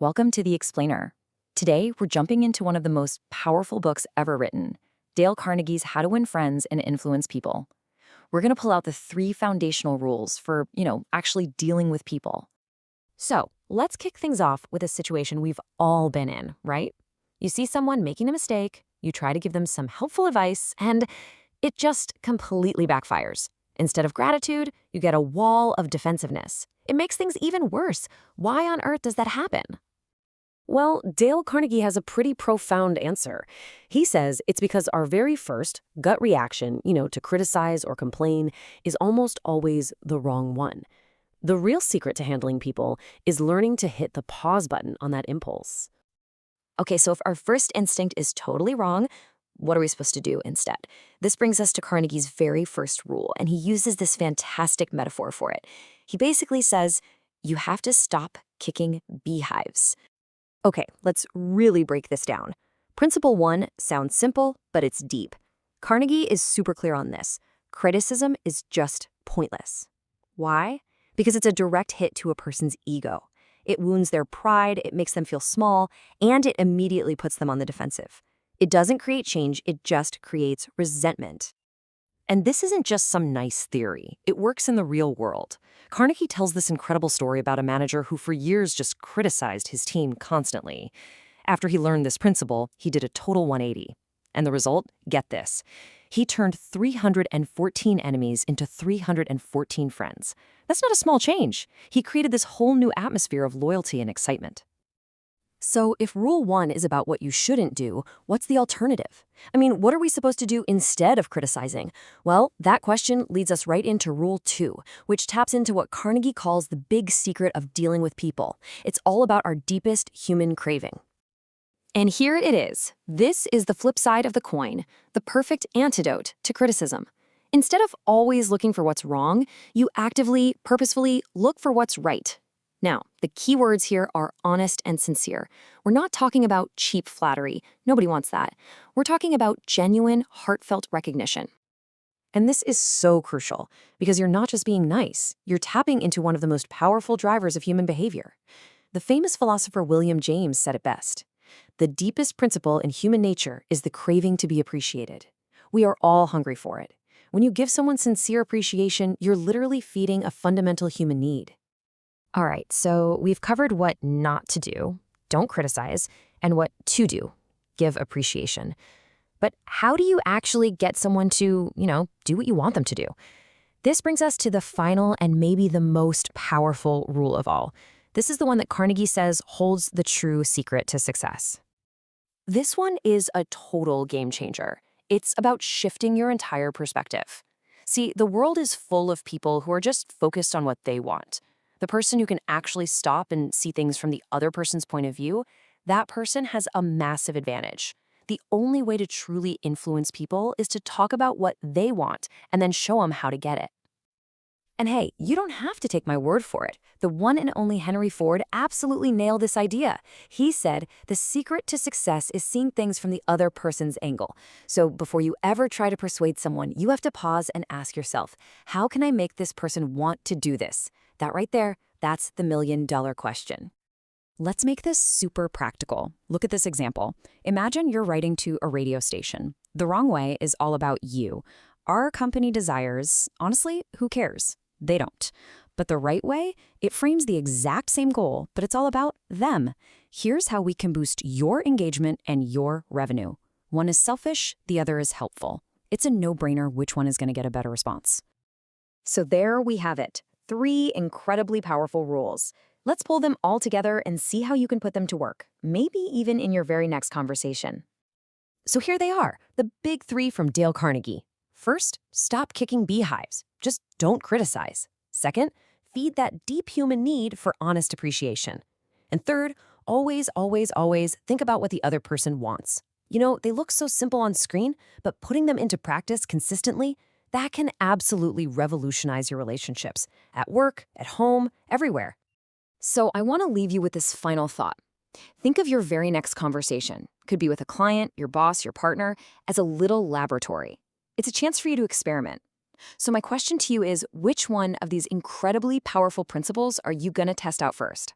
Welcome to The Explainer. Today, we're jumping into one of the most powerful books ever written, Dale Carnegie's How to Win Friends and Influence People. We're going to pull out the 3 foundational rules for, actually dealing with people. So, let's kick things off with a situation we've all been in, right? You see someone making a mistake, you try to give them some helpful advice, and it just completely backfires. Instead of gratitude, you get a wall of defensiveness. It makes things even worse. Why on earth does that happen? Well, Dale Carnegie has a pretty profound answer. He says it's because our very first gut reaction, to criticize or complain, is almost always the wrong one. The real secret to handling people is learning to hit the pause button on that impulse. Okay, so if our first instinct is totally wrong, what are we supposed to do instead? This brings us to Carnegie's very first rule, and he uses this fantastic metaphor for it. He basically says, you have to stop kicking beehives. Okay, let's really break this down. Principle 1 sounds simple, but it's deep. Carnegie is super clear on this. Criticism is just pointless. Why? Because it's a direct hit to a person's ego. It wounds their pride, it makes them feel small, and it immediately puts them on the defensive. It doesn't create change, it just creates resentment. And this isn't just some nice theory. It works in the real world. Carnegie tells this incredible story about a manager who for years just criticized his team constantly. After he learned this principle, he did a total 180. And the result? Get this. He turned 314 enemies into 314 friends. That's not a small change. He created this whole new atmosphere of loyalty and excitement. So if rule 1 is about what you shouldn't do, what's the alternative? What are we supposed to do instead of criticizing? Well, that question leads us right into rule 2, which taps into what Carnegie calls the big secret of dealing with people. It's all about our deepest human craving. And here it is. This is the flip side of the coin, the perfect antidote to criticism. Instead of always looking for what's wrong, you actively, purposefully look for what's right. Now, the key words here are honest and sincere. We're not talking about cheap flattery. Nobody wants that. We're talking about genuine, heartfelt recognition. And this is so crucial because you're not just being nice. You're tapping into one of the most powerful drivers of human behavior. The famous philosopher William James said it best. The deepest principle in human nature is the craving to be appreciated. We are all hungry for it. When you give someone sincere appreciation, you're literally feeding a fundamental human need. All right, so we've covered what not to do, don't criticize, and what to do, give appreciation. But how do you actually get someone to, do what you want them to do? This brings us to the final and maybe the most powerful rule of all. This is the one that Carnegie says holds the true secret to success. This one is a total game changer. It's about shifting your entire perspective. See, the world is full of people who are just focused on what they want. The person who can actually stop and see things from the other person's point of view, that person has a massive advantage. The only way to truly influence people is to talk about what they want and then show them how to get it. And hey, you don't have to take my word for it. The one and only Henry Ford absolutely nailed this idea. He said, the secret to success is seeing things from the other person's angle. So before you ever try to persuade someone, you have to pause and ask yourself, how can I make this person want to do this? That right there, that's the million-dollar question. Let's make this super practical. Look at this example. Imagine you're writing to a radio station. The wrong way is all about you. Our company desires, honestly, who cares? They don't. But the right way, it frames the exact same goal, but it's all about them. Here's how we can boost your engagement and your revenue. One is selfish, the other is helpful. It's a no-brainer which one is going to get a better response. So there we have it. 3 incredibly powerful rules. Let's pull them all together and see how you can put them to work, maybe even in your very next conversation. So here they are, the big 3 from Dale Carnegie. First, stop kicking beehives. Just don't criticize. Second, feed that deep human need for honest appreciation. And third, always, always, always think about what the other person wants. They look so simple on screen, but putting them into practice consistently, that can absolutely revolutionize your relationships at work, at home, everywhere. So I want to leave you with this final thought. Think of your very next conversation, could be with a client, your boss, your partner, as a little laboratory. It's a chance for you to experiment. So my question to you is, which one of these incredibly powerful principles are you going to test out first?